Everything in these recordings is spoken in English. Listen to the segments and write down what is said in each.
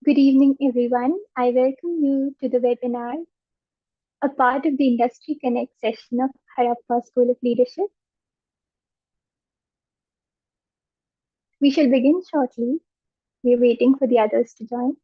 Good evening, everyone. I welcome you to the webinar, a part of the Industry Connect session of Harappa School of Leadership. We shall begin shortly. We're waiting for the others to join.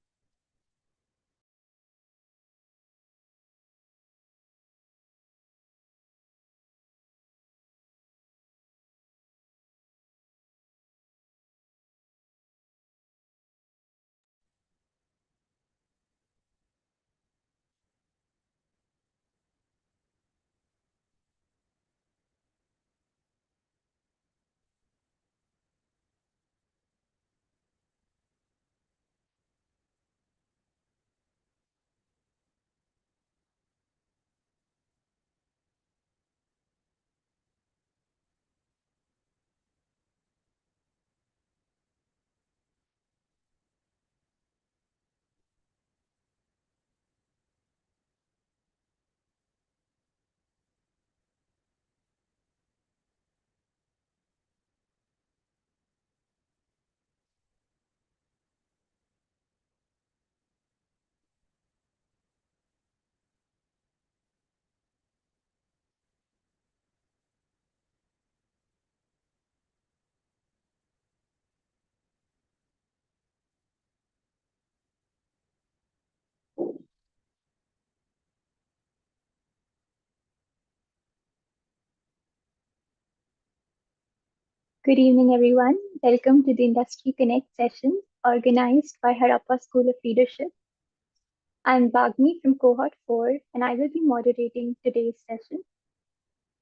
Good evening, everyone. Welcome to the Industry Connect session organized by Harappa School of Leadership. I'm Vagmi from Cohort 4, and I will be moderating today's session.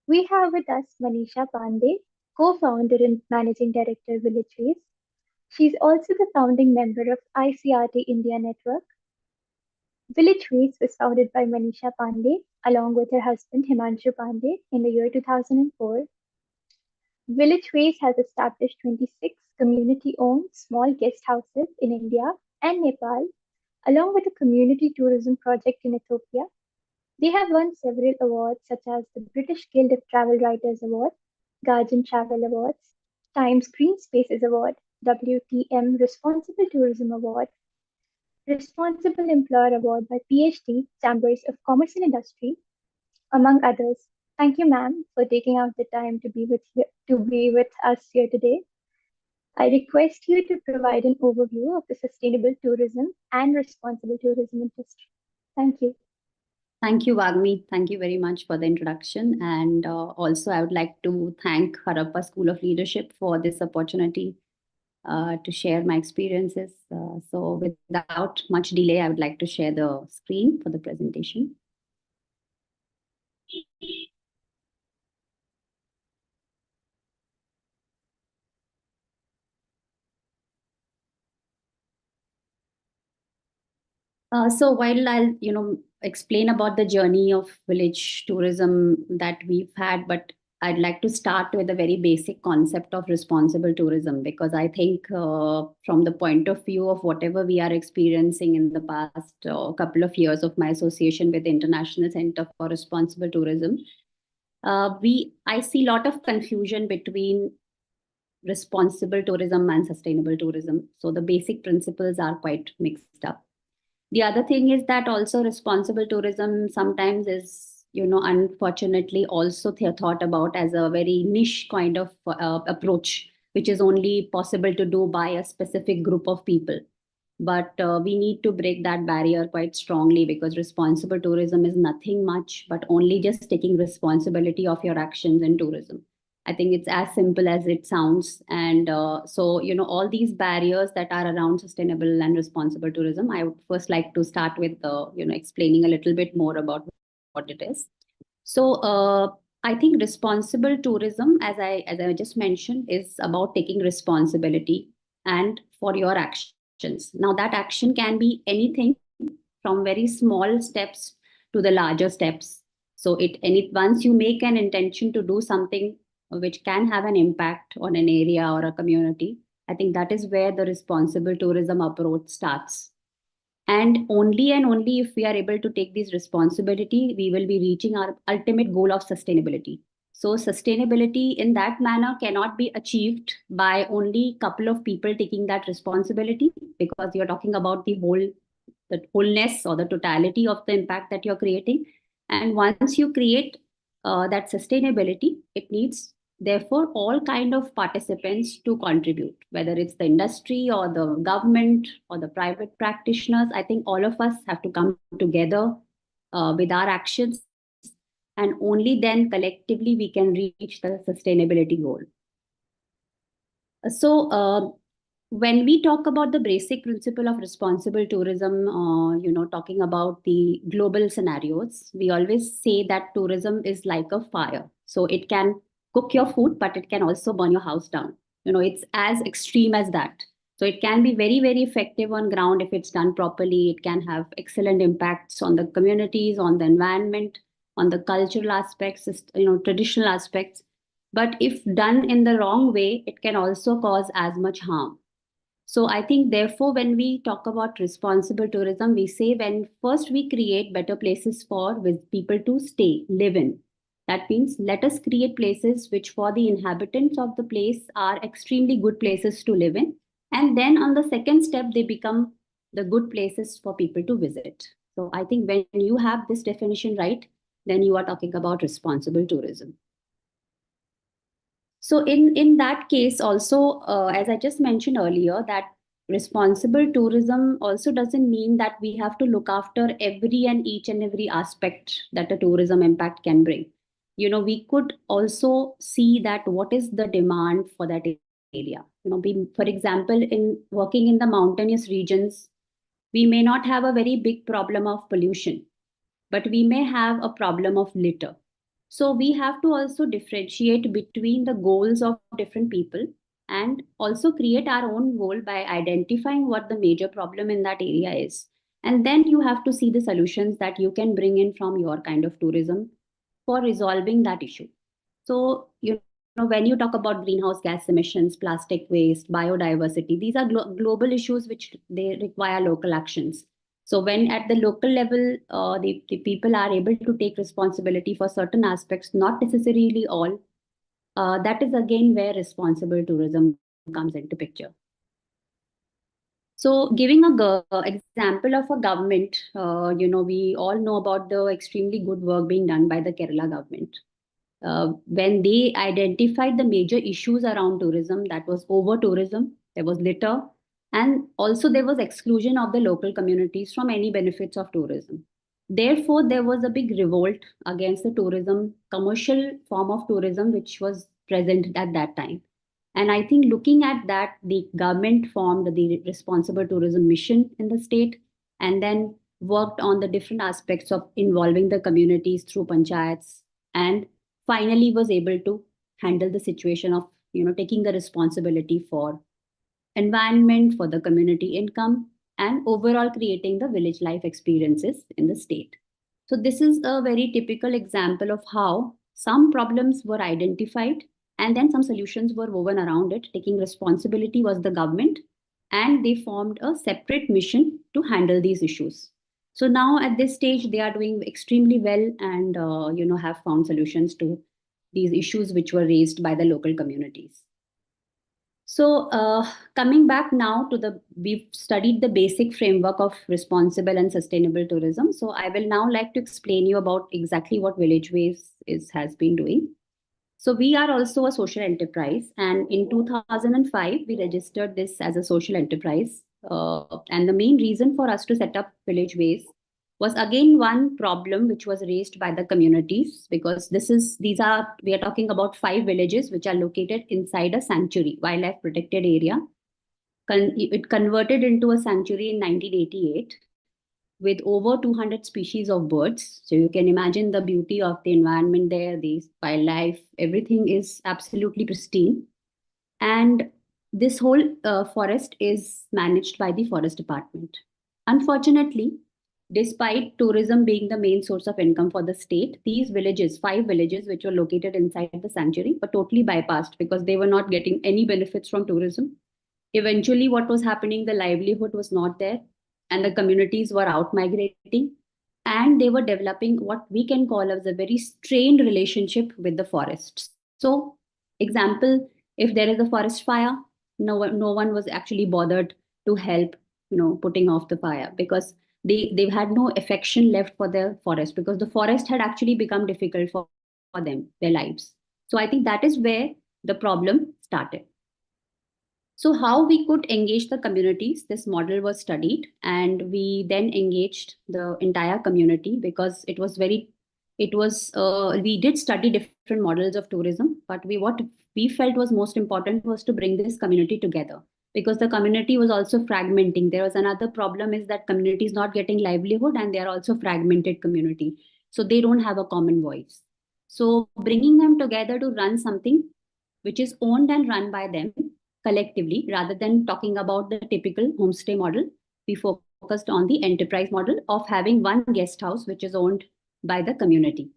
We have with us Manisha Pande, co-founder and managing director of Village Ways. She's also the founding member of ICRT India Network. Village Ways was founded by Manisha Pande along with her husband Himanshu Pande in the year 2004. Village Ways has established 26 community-owned small guest houses in India and Nepal, along with a community tourism project in Ethiopia. They have won several awards such as the British Guild of Travel Writers Award, Guardian Travel Awards, Times Green Spaces Award, WTM Responsible Tourism Award, Responsible Employer Award by PhD Chambers of Commerce and Industry, among others. Thank you, ma'am, for taking out the time to be with us here today. I request you to provide an overview of the sustainable tourism and responsible tourism industry. Thank you. Thank you, Vagmi. Thank you very much for the introduction. And also, I would like to thank Harappa School of Leadership for this opportunity to share my experiences. So without much delay, I would like to share the screen for the presentation. So while I'll, explain about the journey of village tourism that we've had, but I'd like to start with a very basic concept of responsible tourism, because I think from the point of view of whatever we are experiencing in the past couple of years of my association with the International Center for Responsible Tourism, I see a lot of confusion between responsible tourism and sustainable tourism. So the basic principles are quite mixed up. The other thing is that also responsible tourism sometimes is, unfortunately also thought about as a very niche kind of approach, which is only possible to do by a specific group of people. But we need to break that barrier quite strongly, because responsible tourism is nothing much but only just taking responsibility of your actions in tourism. I think it's as simple as it sounds. And so, all these barriers that are around sustainable and responsible tourism, I would first like to start with, explaining a little bit more about what it is. So, I think responsible tourism, as I just mentioned, is about taking responsibility and for your actions. Now, that action can be anything from very small steps to the larger steps. So, once you make an intention to do something which can have an impact on an area or a community, I think that is where the responsible tourism approach starts. And only if we are able to take this responsibility, we will be reaching our ultimate goal of sustainability. So sustainability in that manner cannot be achieved by only couple of people taking that responsibility, because you're talking about the wholeness or the totality of the impact that you're creating. And once you create that sustainability, it needs therefore all kind of participants to contribute, whether it's the industry or the government or the private practitioners. I think all of us have to come together with our actions, and only then collectively we can reach the sustainability goal. So when we talk about the basic principle of responsible tourism, talking about the global scenarios, we always say that tourism is like a fire. So it can cook your food, but it can also burn your house down. It's as extreme as that. So it can be very, very effective on ground if it's done properly. It can have excellent impacts on the communities, on the environment, on the cultural aspects, traditional aspects. But if done in the wrong way, it can also cause as much harm. So I think, therefore, when we talk about responsible tourism, we say when first we create better places for with people to stay, live in. That means let us create places which for the inhabitants of the place are extremely good places to live in. And then on the second step, they become the good places for people to visit. So I think when you have this definition right, then you are talking about responsible tourism. So in that case also, as I just mentioned earlier, that responsible tourism also doesn't mean that we have to look after every and each and every aspect that a tourism impact can bring. We could also see that what is the demand for that area. For example, in working in the mountainous regions, we may not have a very big problem of pollution, but we may have a problem of litter. So we have to also differentiate between the goals of different people and also create our own goal by identifying what the major problem in that area is. And then you have to see the solutions that you can bring in from your kind of tourism for resolving that issue. So, when you talk about greenhouse gas emissions, plastic waste, biodiversity, these are global issues which they require local actions. So when at the local level, the people are able to take responsibility for certain aspects, not necessarily all, that is again where responsible tourism comes into picture. So giving a example of a government, we all know about the extremely good work being done by the Kerala government. When they identified the major issues around tourism, that was over tourism, there was litter, and also there was exclusion of the local communities from any benefits of tourism. Therefore, there was a big revolt against the tourism, commercial form of tourism, which was present at that time. And I think looking at that, the government formed the Responsible Tourism Mission in the state, and then worked on the different aspects of involving the communities through panchayats, and finally was able to handle the situation of taking the responsibility for environment, for the community income, and overall creating the village life experiences in the state. So this is a very typical example of how some problems were identified and then some solutions were woven around it. Taking responsibility was the government, and they formed a separate mission to handle these issues. So now at this stage, they are doing extremely well, and have found solutions to these issues which were raised by the local communities. So, coming back now to we've studied the basic framework of responsible and sustainable tourism. So, I will now like to explain you about exactly what Village Waves has been doing. So, we are also a social enterprise, and in 2005, we registered this as a social enterprise. And the main reason for us to set up Village Waves was again one problem which was raised by the communities, because we are talking about 5 villages which are located inside a sanctuary, wildlife protected area. It converted into a sanctuary in 1988 with over 200 species of birds. So you can imagine the beauty of the environment there, the wildlife, everything is absolutely pristine. And this whole forest is managed by the forest department. Unfortunately, despite tourism being the main source of income for the state, these villages, 5 villages which were located inside the sanctuary, were totally bypassed because they were not getting any benefits from tourism. Eventually, what was happening, the livelihood was not there, and the communities were out migrating. and they were developing what we can call as a very strained relationship with the forest. So, example, if there is a forest fire, no one was actually bothered to help, putting off the fire, because they had no affection left for the forest, because the forest had actually become difficult for them, their lives. So I think that is where the problem started. So, how we could engage the communities, this model was studied, and we then engaged the entire community, because we did study different models of tourism, but what we felt was most important was to bring this community together, because the community was also fragmenting. There was another problem, is that community is not getting livelihood, and they are also fragmented community. So they don't have a common voice. So bringing them together to run something which is owned and run by them collectively, rather than talking about the typical homestay model, we focused on the enterprise model of having one guest house which is owned by the community.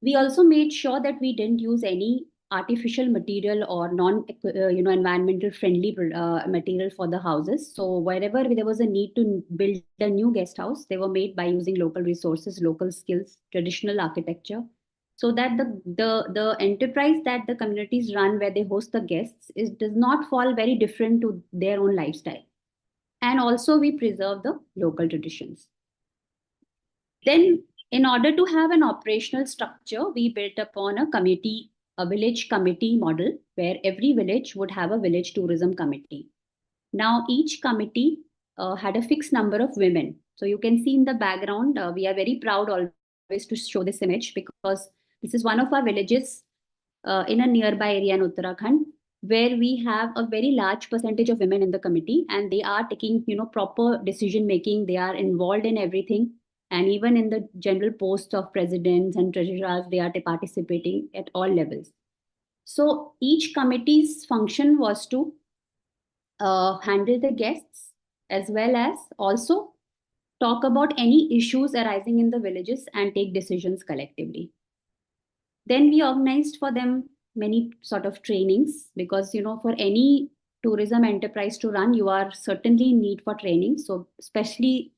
We also made sure that we didn't use any artificial material or non environmental friendly material for the houses. So wherever there was a need to build a new guest house, they were made by using local resources, local skills, traditional architecture, so that the enterprise that the communities run where they host the guests does not fall very different to their own lifestyle. And also we preserve the local traditions. Then, in order to have an operational structure, we built upon a village committee model, where every village would have a village tourism committee. Now, each committee had a fixed number of women. So you can see in the background, we are very proud always to show this image, because this is one of our villages in a nearby area in Uttarakhand, where we have a very large percentage of women in the committee, and they are taking, proper decision making. They are involved in everything, and even in the general posts of presidents and treasurers, they are participating at all levels. So each committee's function was to handle the guests, as well as also talk about any issues arising in the villages and take decisions collectively. Then we organized for them many sort of trainings, because for any tourism enterprise to run, you are certainly in need for training. So especially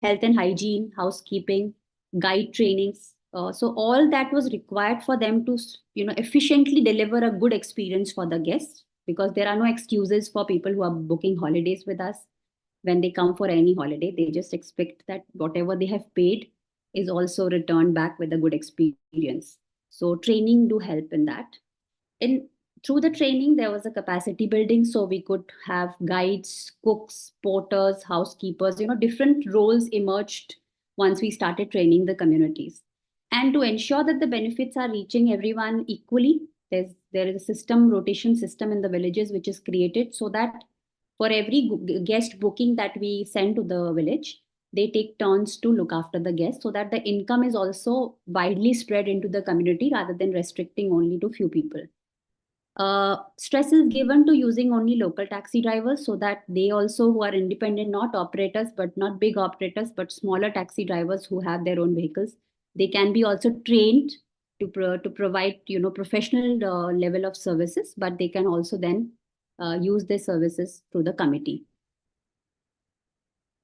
health and hygiene, housekeeping, guide trainings. So all that was required for them to efficiently deliver a good experience for the guests, because there are no excuses for people who are booking holidays with us. When they come for any holiday, they just expect that whatever they have paid is also returned back with a good experience. So training do help in that. In Through the training, there was a capacity building, so we could have guides, cooks, porters, housekeepers. Different roles emerged once we started training the communities. And to ensure that the benefits are reaching everyone equally, there is a system, rotation system in the villages, which is created, so that for every guest booking that we send to the village, they take turns to look after the guests, so that the income is also widely spread into the community rather than restricting only to few people. Stress is given to using only local taxi drivers, so that they also, who are independent, not operators, but not big operators, but smaller taxi drivers who have their own vehicles, they can be also trained to provide professional level of services, but they can also then use their services through the committee.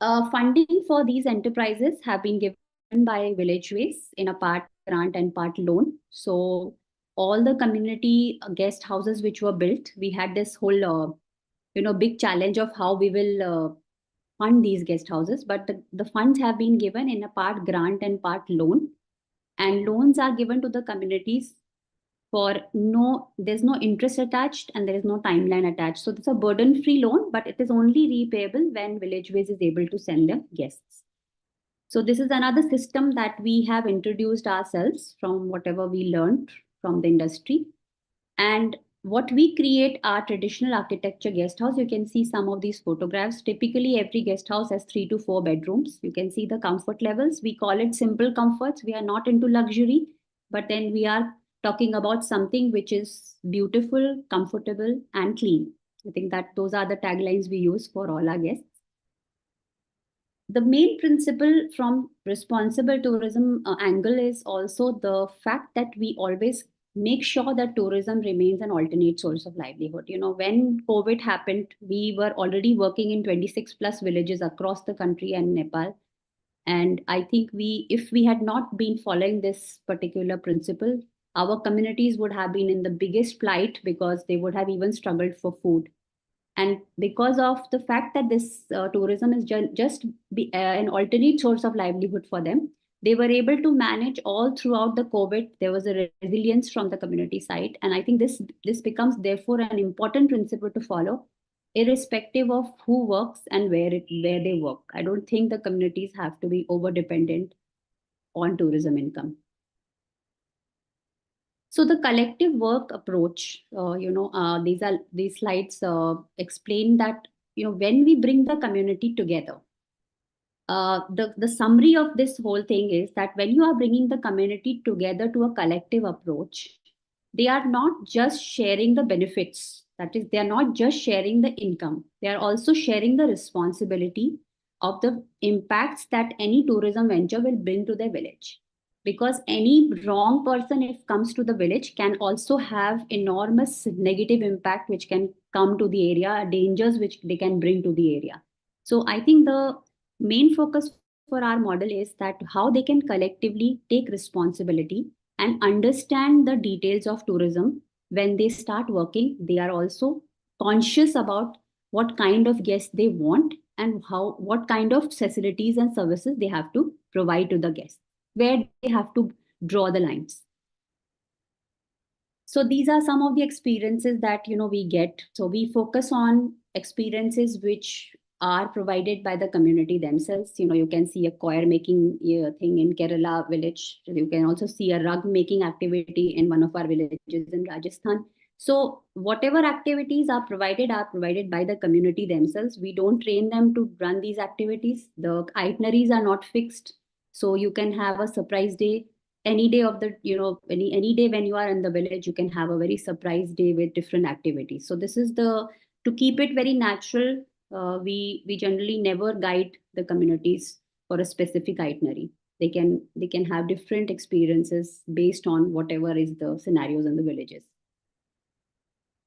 Funding for these enterprises have been given by Villageways in a part grant and part loan. So all the community guest houses which were built, we had this whole big challenge of how we will fund these guest houses. But the funds have been given in a part grant and part loan, and loans are given to the communities for there's no interest attached and there is no timeline attached. So it's a burden free loan, but it is only repayable when Villageways is able to send their guests. So this is another system that we have introduced ourselves from whatever we learned from the industry. And what we create are traditional architecture guest house. You can see some of these photographs. Typically, every guest house has 3 to 4 bedrooms. You can see the comfort levels. We call it simple comforts. We are not into luxury, but then we are talking about something which is beautiful, comfortable, and clean. I think that those are the taglines we use for all our guests. The main principle from responsible tourism angle is also the fact that we always make sure that tourism remains an alternate source of livelihood. When COVID happened, we were already working in 26 plus villages across the country and Nepal. And I think if we had not been following this particular principle, our communities would have been in the biggest plight because they would have even struggled for food. And because of the fact that this tourism is an alternate source of livelihood for them, they were able to manage all throughout the COVID. There was a resilience from the community side, and I think this becomes therefore an important principle to follow, irrespective of who works and where they work. I don't think the communities have to be over dependent on tourism income. So the collective work approach, these slides explain that when we bring the community together, the summary of this whole thing is that when you are bringing the community together to a collective approach, they are not just sharing the benefits. That is, they are not just sharing the income. They are also sharing the responsibility of the impacts that any tourism venture will bring to their village. Because any wrong person, if comes to the village, can also have enormous negative impact which can come to the area, dangers which they can bring to the area. So I think the main focus for our model is that how they can collectively take responsibility and understand the details of tourism. When they start working, they are also conscious about what kind of guests they want and how what kind of facilities and services they have to provide to the guests, where they have to draw the lines. So these are some of the experiences that we get. So we focus on experiences which are provided by the community themselves. You can see a choir making thing in Kerala village. You can also see a rug making activity in one of our villages in Rajasthan. So whatever activities are provided by the community themselves. We don't train them to run these activities. The itineraries are not fixed, so you can have a surprise day any day of the any day when you are in the village. You can have a very surprise day with different activities. So this is the to keep it very natural. We generally never guide the communities for a specific itinerary. They can have different experiences based on whatever is the scenarios in the villages.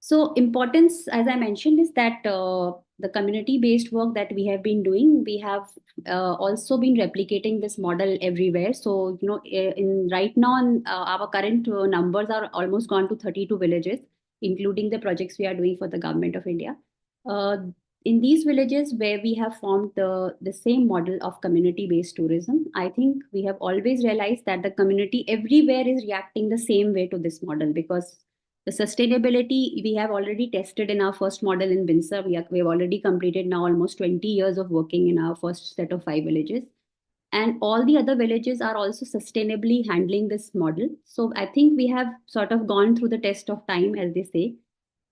So importance, as I mentioned, is that the community-based work that we have been doing, we have also been replicating this model everywhere. So in right now, our current numbers are almost gone to 32 villages, including the projects we are doing for the government of India. Uh, in these villages where we have formed the same model of community-based tourism, I think we have always realized that the community everywhere is reacting the same way to this model, because the sustainability we have already tested in our first model in Binsa. We have already completed now almost 20 years of working in our first set of 5 villages. And all the other villages are also sustainably handling this model. So I think we have sort of gone through the test of time, as they say.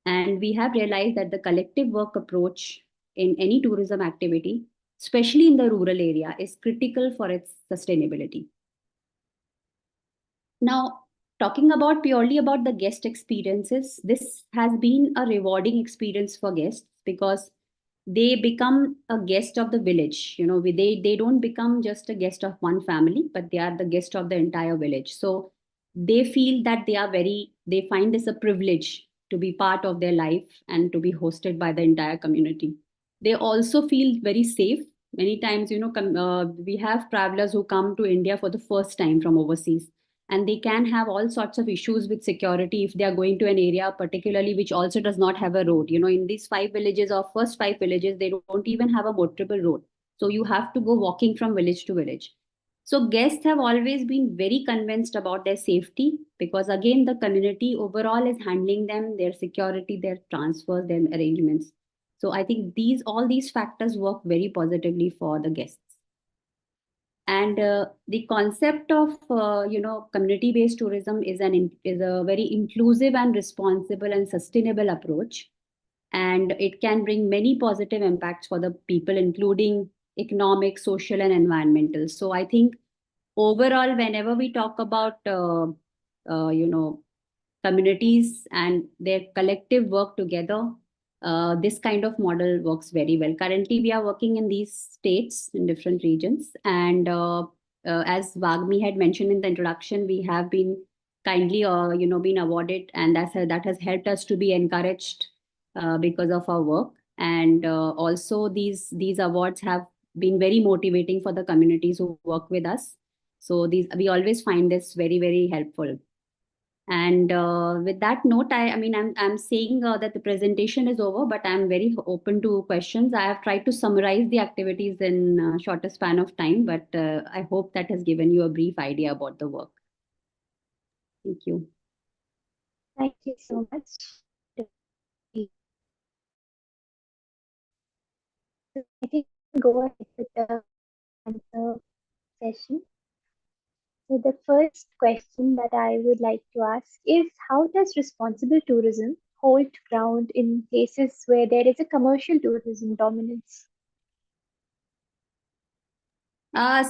And we have realized that the collective work approach in any tourism activity, especially in the rural area, is critical for its sustainability. Now, talking about purely about the guest experiences, this has been a rewarding experience for guests because they become a guest of the village. They don't become just a guest of one family, but they are the guest of the entire village. So they feel that they find this a privilege to be part of their life and to be hosted by the entire community. They also feel very safe. Many times, we have travelers who come to India for the first time from overseas, and they can have all sorts of issues with security if they are going to an area particularly which also does not have a road. In these 5 villages or first 5 villages, they don't even have a motorable road, so you have to go walking from village to village. So guests have always been very convinced about their safety, because again the community overall is handling them, their security, their transfers, their arrangements. So I think these factors work very positively for the guests. And the concept of community based tourism is a very inclusive and responsible and sustainable approach, and it can bring many positive impacts for the people, including economic, social, and environmental. So I think overall, whenever we talk about uh, you know communities and their collective work together, this kind of model works very well. Currently, we are working in these states in different regions. And as Vagmi had mentioned in the introduction, we have been kindly, been awarded, and that has helped us to be encouraged because of our work. And also, these awards have been very motivating for the communities who work with us. So these we always find this very, very helpful. And with that note, I'm saying that the presentation is over, but I'm very open to questions. I have tried to summarize the activities in shorter span of time, but I hope that has given you a brief idea about the work. Thank you. Thank you so much. So I think we'll go ahead with the answer session. So the first question that I would like to ask is, how does responsible tourism hold ground in places where there is a commercial tourism dominance?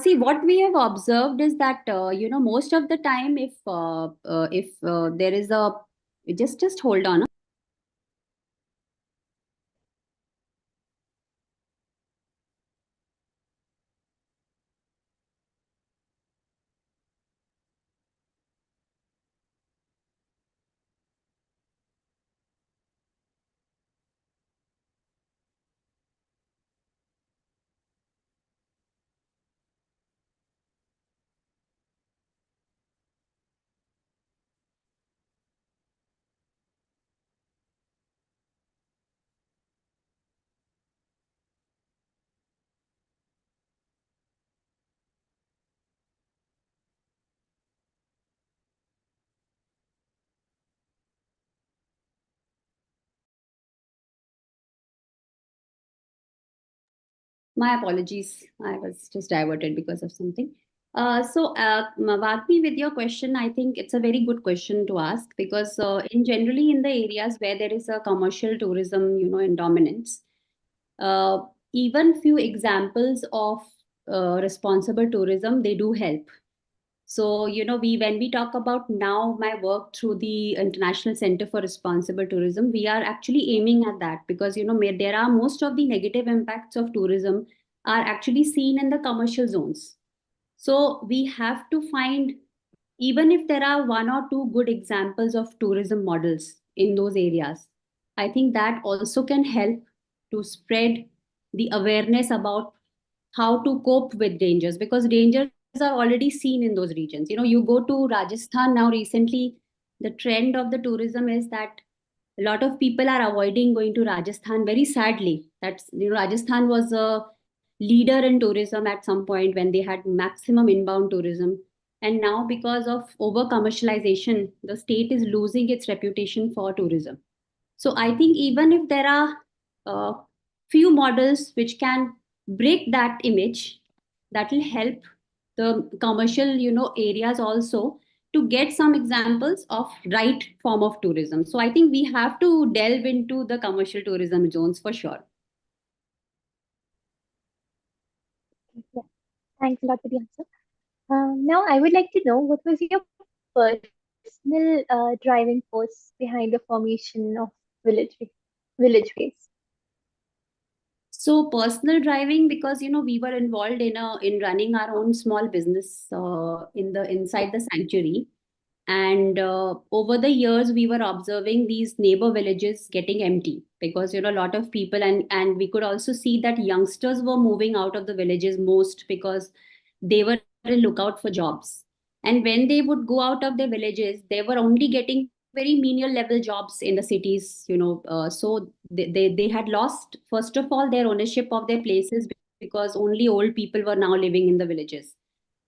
See, what we have observed is that most of the time, if there is a just hold on. My apologies. I was just diverted because of something. Vagmi, with your question, I think it's a very good question to ask because in generally in the areas where there is a commercial tourism, in dominance, uh, even few examples of responsible tourism, they do help. So, we when we talk about now my work through the International Center for Responsible Tourism, we are actually aiming at that because there are most of the negative impacts of tourism are actually seen in the commercial zones. So we have to find, even if there are one or two good examples of tourism models in those areas, I think that also can help to spread the awareness about how to cope with dangers, because dangers are already seen in those regions. You go to Rajasthan now recently, the trend of the tourism is that a lot of people are avoiding going to Rajasthan, very sadly. That's, Rajasthan was a leader in tourism at some point when they had maximum inbound tourism. And now, because of over commercialization, the state is losing its reputation for tourism. So I think even if there are uh, few models which can break that image, that will help the commercial, areas also to get some examples of right form of tourism. So I think we have to delve into the commercial tourism zones for sure. Yeah, thanks a lot for the answer. Now, I would like to know, what was your personal driving force behind the formation of village ways? So personal driving, because we were involved in running our own small business in the inside the sanctuary. And over the years, we were observing these neighbor villages getting empty because a lot of people, and we could also see that youngsters were moving out of the villages most because they were in lookout for jobs. And when they would go out of their villages, they were only getting very menial level jobs in the cities. So they had lost, first of all, their ownership of their places because only old people were now living in the villages.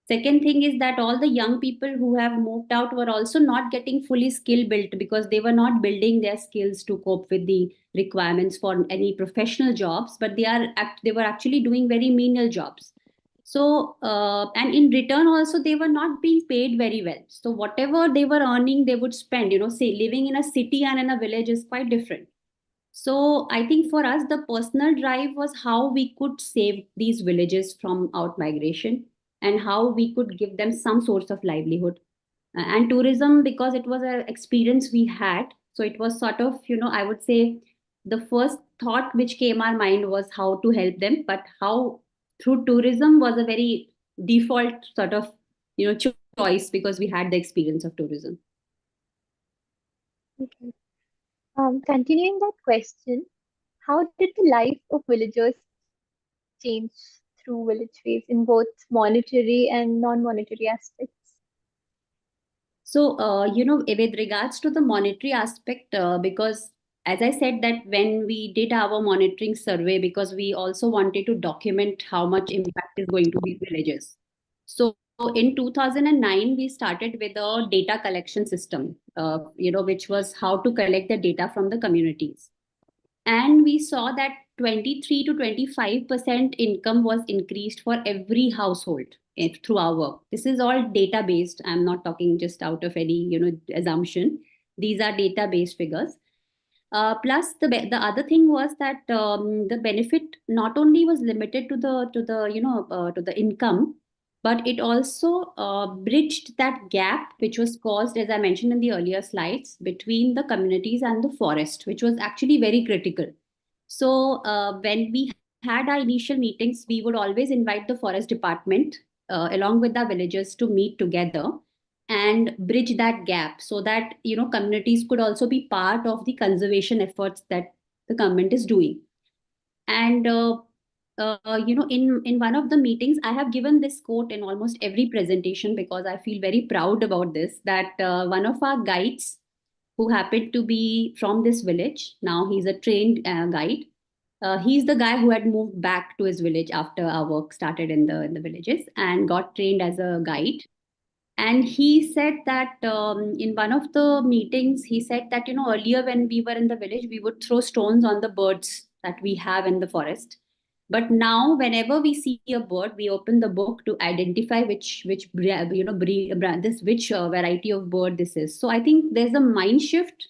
Second thing is that all the young people who have moved out were also not getting fully skill built because they were not building their skills to cope with the requirements for any professional jobs, but they were actually doing very menial jobs. So and in return also they were not being paid very well. So whatever they were earning, they would spend. Say living in a city and in a village is quite different. So I think for us, the personal drive was how we could save these villages from out migration and how we could give them some source of livelihood. And tourism, because it was an experience we had. So it was sort of, I would say the first thought which came our mind was how to help them, but how through tourism was a very default sort of, choice because we had the experience of tourism. Okay. Continuing that question, how did the life of villagers change through tourism? through village ways in both monetary and non-monetary aspects? So, with regards to the monetary aspect, because as I said that when we did our monitoring survey, because we also wanted to document how much impact is going to be villages. So in 2009, we started with a data collection system, which was how to collect the data from the communities. And we saw that 23 to 25% income was increased for every household through our work. This is all data based. I'm not talking just out of any assumption. These are data based figures. Plus, the other thing was that the benefit not only was limited to the income, but it also bridged that gap which was caused, as I mentioned in the earlier slides, between the communities and the forest, which was actually very critical. So when we had our initial meetings, we would always invite the forest department along with the villagers to meet together and bridge that gap so that communities could also be part of the conservation efforts that the government is doing. And in one of the meetings, I have given this quote in almost every presentation because I feel very proud about this. That one of our guides, who happened to be from this village, now he's a trained guide. He's the guy who had moved back to his village after our work started in the villages and got trained as a guide. And he said that in one of the meetings, he said that, earlier when we were in the village, we would throw stones on the birds that we have in the forest. But now, whenever we see a bird, we open the book to identify which this which variety of bird this is. So I think there's a mind shift.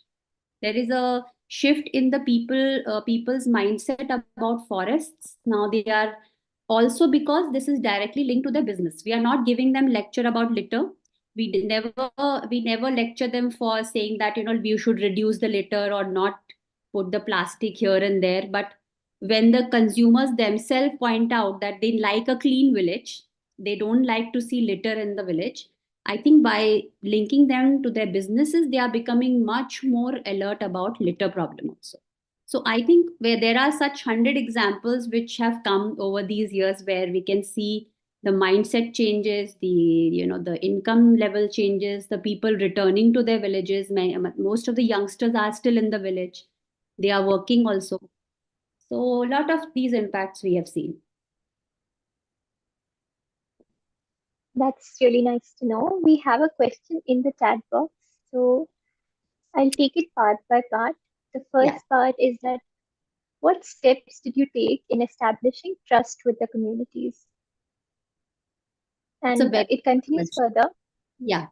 There is a shift in the people's mindset about forests. Now they are also, because this is directly linked to their business. We are not giving them lecture about litter. We never lecture them for saying that we should reduce the litter or not put the plastic here and there. But when the consumers themselves point out that they like a clean village, they don't like to see litter in the village, I think by linking them to their businesses, they are becoming much more alert about litter problem also. So I think where there are such 100 examples which have come over these years where we can see the mindset changes, the income level changes, the people returning to their villages. Most of the youngsters are still in the village. They are working also. So a lot of these impacts we have seen. That's really nice to know. We have a question in the chat box, so I'll take it part by part. The Yeah, first part is that what steps did you take in establishing trust with the communities? it's a And very it good continues question. further. Yeah.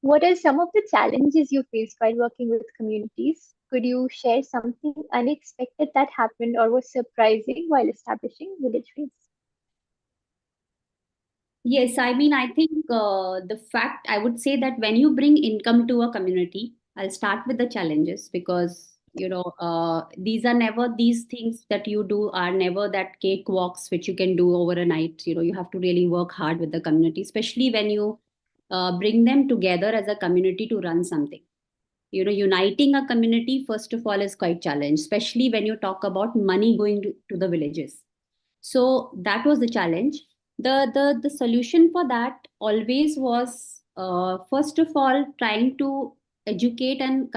What are some of the challenges you faced while working with communities? Could you share something unexpected that happened or was surprising while establishing village ways? Yes, I mean, I think the fact I would say that when you bring income to a community, I'll start with the challenges because these are never these things that you do are never that cakewalks which you can do over a night. You have to really work hard with the community, especially when you bring them together as a community to run something. Uniting a community first of all is quite challenge, especially when you talk about money going to the villages. So that was the challenge. The solution for that always was first of all trying to educate and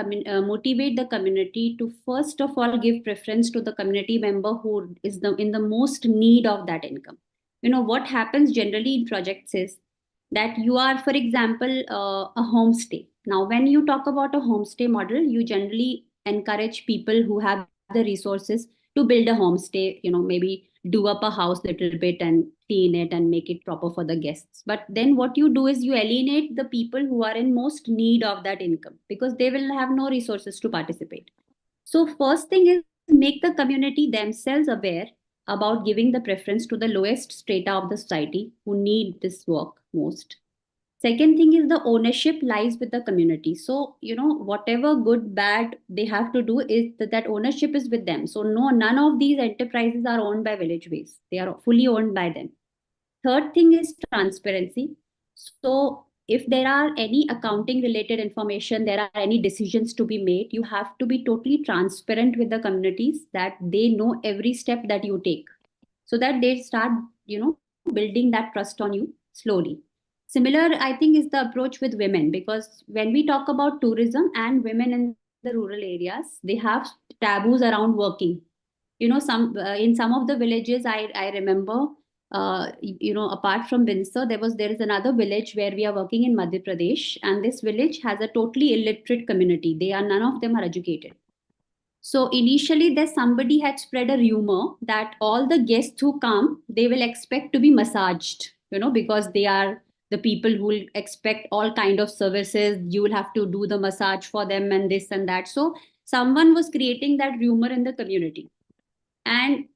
motivate the community to first of all give preference to the community member who is in the most need of that income. What happens generally in projects is that you are, for example, a homestay. Now when you talk about a homestay model, you generally encourage people who have the resources to build a homestay, maybe do up a house little bit and clean it and make it proper for the guests. But then what you do is you alienate the people who are in most need of that income because they will have no resources to participate. So first thing is make the community themselves aware about giving the preference to the lowest strata of the society who need this work most. Second thing is the ownership lies with the community. So, whatever good, bad they have to do is that ownership is with them. So, no, none of these enterprises are owned by Village Ways. They are fully owned by them. Third thing is transparency. So, if there are any accounting related information, there are any decisions to be made, you have to be totally transparent with the communities that they know every step that you take. so that they start, building that trust on you slowly. Similar, I think, is the approach with women, because when we talk about tourism and women in the rural areas, they have taboos around working. In some of the villages, I remember, apart from Windsor, there is another village where we are working in Madhya Pradesh, and this village has a totally illiterate community. They are None of them are educated. So initially, there somebody had spread a rumor that all the guests who come, they will expect to be massaged, because they are the people who will expect all kind of services. You will have to do the massage for them and this and that. So someone was creating that rumor in the community. And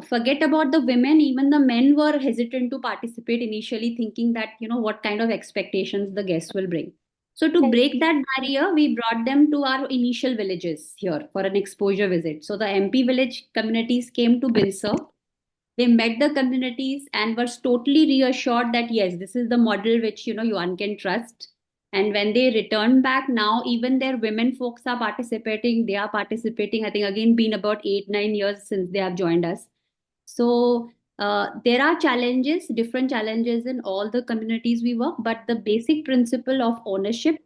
forget about the women, even the men were hesitant to participate initially, thinking that what kind of expectations the guests will bring. So to Right. break that barrier, we brought them to our initial villages here for an exposure visit. So the MP village communities came to Binsur. They met the communities and were totally reassured that yes, this is the model which one can trust. And when they return back now, even their women folks are participating. They are participating. I think again been about 8 9 years since they have joined us. So there are challenges, different challenges in all the communities we work, but the basic principle of ownership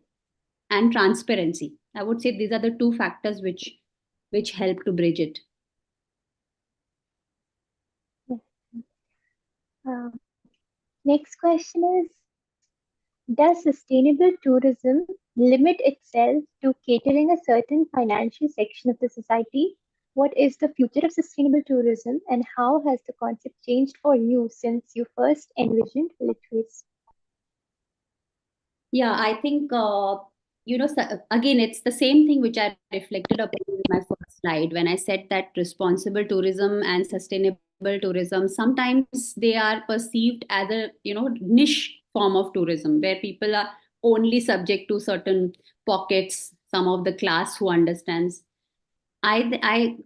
and transparency, I would say these are the two factors which help to bridge it. Um, Next question is, does sustainable tourism limit itself to catering a certain financial section of the society? What is the future of sustainable tourism and how has the concept changed for you since you first envisioned village waste? Yeah, I think, again, it's the same thing which I reflected upon in my first slide when I said that responsible tourism and sustainable tourism, sometimes they are perceived as a, niche form of tourism where people are only subject to certain pockets, some of the class who understands. I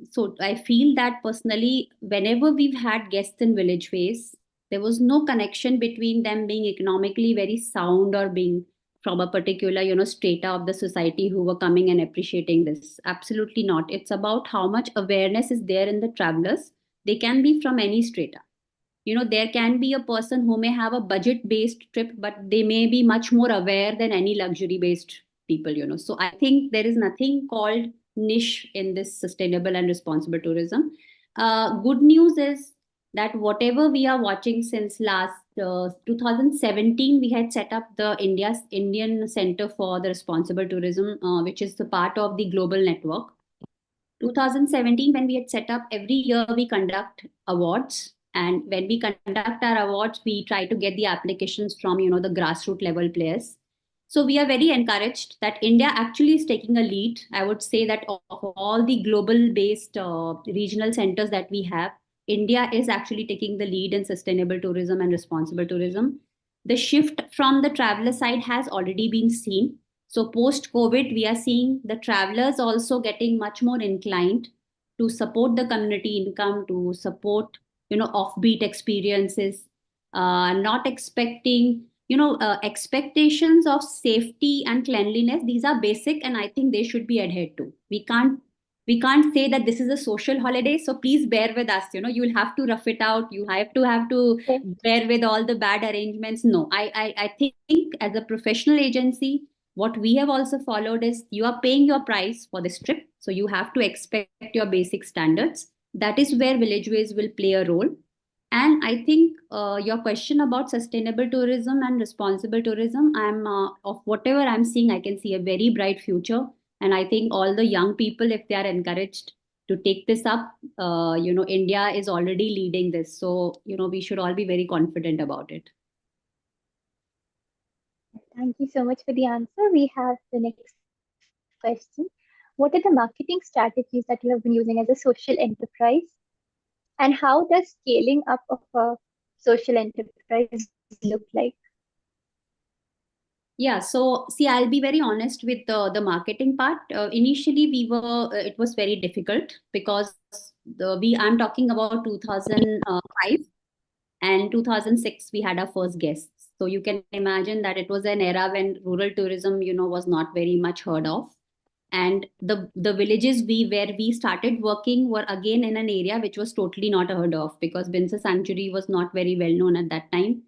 feel that personally, whenever we've had guests in village ways, there was no connection between them being economically very sound or being from a particular, strata of the society who were coming and appreciating this. Absolutely not. It's about how much awareness is there in the travelers. They can be from any strata. There can be a person who may have a budget based trip, but they may be much more aware than any luxury based people. So I think there is nothing called niche in this sustainable and responsible tourism. Good news is that whatever we are watching since last 2017, we had set up the Indian Center for the Responsible Tourism, which is the part of the global network. 2017, when we had set up, every year we conduct awards, and when we conduct our awards, we try to get the applications from the grassroots level players. So we are very encouraged that India actually is taking a lead. I would say that of all the global based regional centers that we have, India is actually taking the lead in sustainable tourism and responsible tourism. The shift from the traveler side has already been seen. So post COVID, we are seeing the travelers also getting much more inclined to support the community income, to support offbeat experiences, not expecting expectations of safety and cleanliness. These are basic, and I think they should be adhered to. We can't say that this is a social holiday, so please bear with us. You'll have to rough it out. You have to Okay. bear with all the bad arrangements. No, I think as a professional agency, what we have also followed is you are paying your price for this trip, so you have to expect your basic standards. That is where villageways will play a role. And I think your question about sustainable tourism and responsible tourism, I'm of whatever I'm seeing, I can see a very bright future. And I think all the young people, if they are encouraged to take this up, India is already leading this. So we should all be very confident about it. Thank you so much for the answer. We have the next question. What are the marketing strategies that you have been using as a social enterprise? And how does scaling up of a social enterprise look like? Yeah, so see, I'll be very honest with the marketing part. Initially, it was very difficult because I'm talking about 2005 and 2006, we had our first guests. So you can imagine that it was an era when rural tourism, was not very much heard of. And the villages where we started working were again in an area which was totally not heard of, because Binsa Sanctuary was not very well known at that time.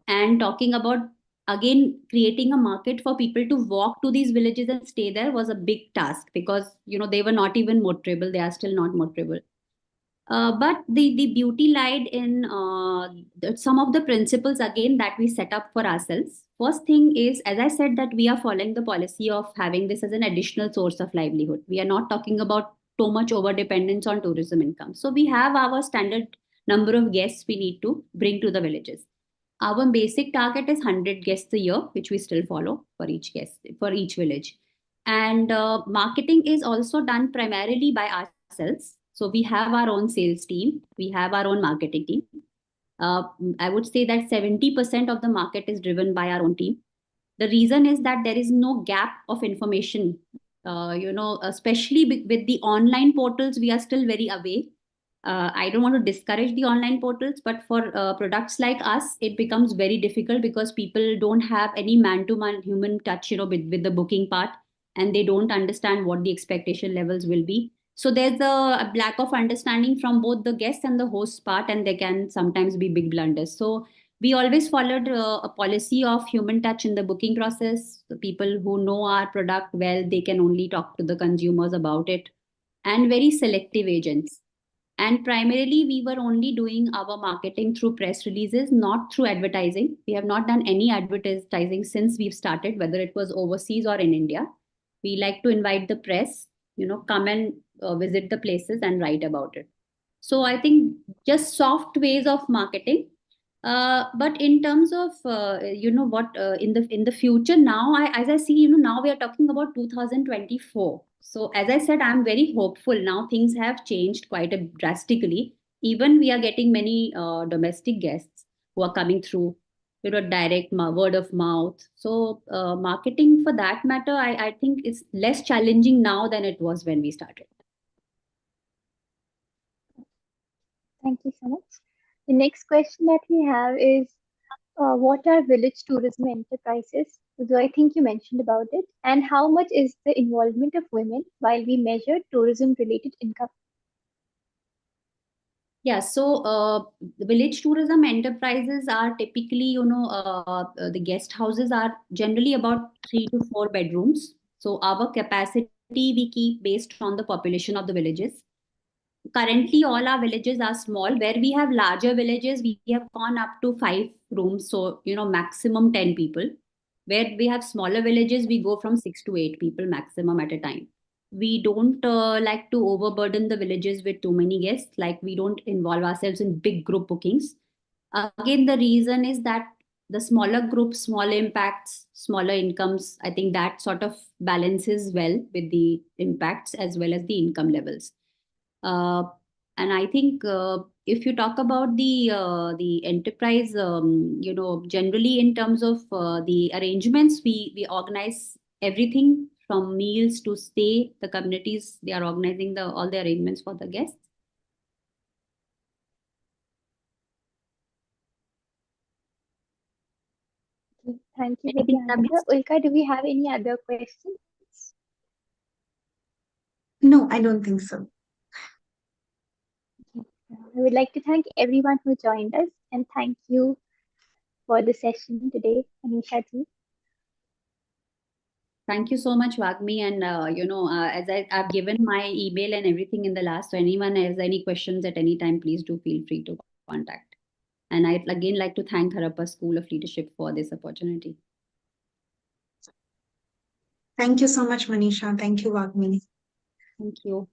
And talking about again creating a market for people to walk to these villages and stay there was a big task, because they were not even motorable. They are still not motorable. But the beauty lied in some of the principles again that we set up for ourselves. First thing is, as I said, that we are following the policy of having this as an additional source of livelihood. We are not talking about too much over dependence on tourism income. So we have our standard number of guests we need to bring to the villages. Our basic target is 100 guests a year, which we still follow for each guest, for each village. And marketing is also done primarily by ourselves. So we have our own sales team, we have our own marketing team. Uh, I would say that 70% of the market is driven by our own team. The reason is that there is no gap of information. Especially with the online portals, we are still very away. I don't want to discourage the online portals, but for products like us, it becomes very difficult because people don't have any man-to-man human touch, with the booking part, and they don't understand what the expectation levels will be. So there's a lack of understanding from both the guests and the host part, and there can sometimes be big blunders. So we always followed a policy of human touch in the booking process. The people who know our product well, they can only talk to the consumers about it, and very selective agents. And primarily, we were only doing our marketing through press releases, not through advertising. We have not done any advertising since we've started, whether it was overseas or in India. We like to invite the press, come and visit the places and write about it. So I think just soft ways of marketing. But in terms of what in the future now, as I see, now we are talking about 2024. So as I said, I'm very hopeful. Now things have changed quite drastically. Even we are getting many domestic guests who are coming through, direct word of mouth. So marketing for that matter, I think is less challenging now than it was when we started. Thank you so much. The next question that we have is, what are village tourism enterprises? So I think you mentioned about it. And how much is the involvement of women while we measure tourism related income? Yeah, so the village tourism enterprises are typically, the guest houses are generally about 3 to 4 bedrooms. So our capacity we keep based on the population of the villages. Currently, all our villages are small. Where we have larger villages, we have gone up to 5 rooms, so maximum 10 people. Where we have smaller villages, we go from 6 to 8 people maximum at a time. We don't like to overburden the villages with too many guests. Like, we don't involve ourselves in big group bookings. Again, the reason is that the smaller groups, smaller impacts, smaller incomes, I think that sort of balances well with the impacts as well as the income levels. Uh, and I think if you talk about the enterprise, generally in terms of the arrangements, we organize everything from meals to stay. The communities, they are organizing the all the arrangements for the guests. Okay, thank you for the Anything I answer. missed? Ulka, do we have any other questions? No, I don't think so. Okay. I would like to thank everyone who joined us and thank you for the session today, Manisha ji. Thank you so much, Vagmi. And as I've given my email and everything in the last, so anyone has any questions at any time, please do feel free to contact. And I'd again like to thank Harappa School of Leadership for this opportunity. Thank you so much, Manisha. Thank you, Vagmi. Thank you.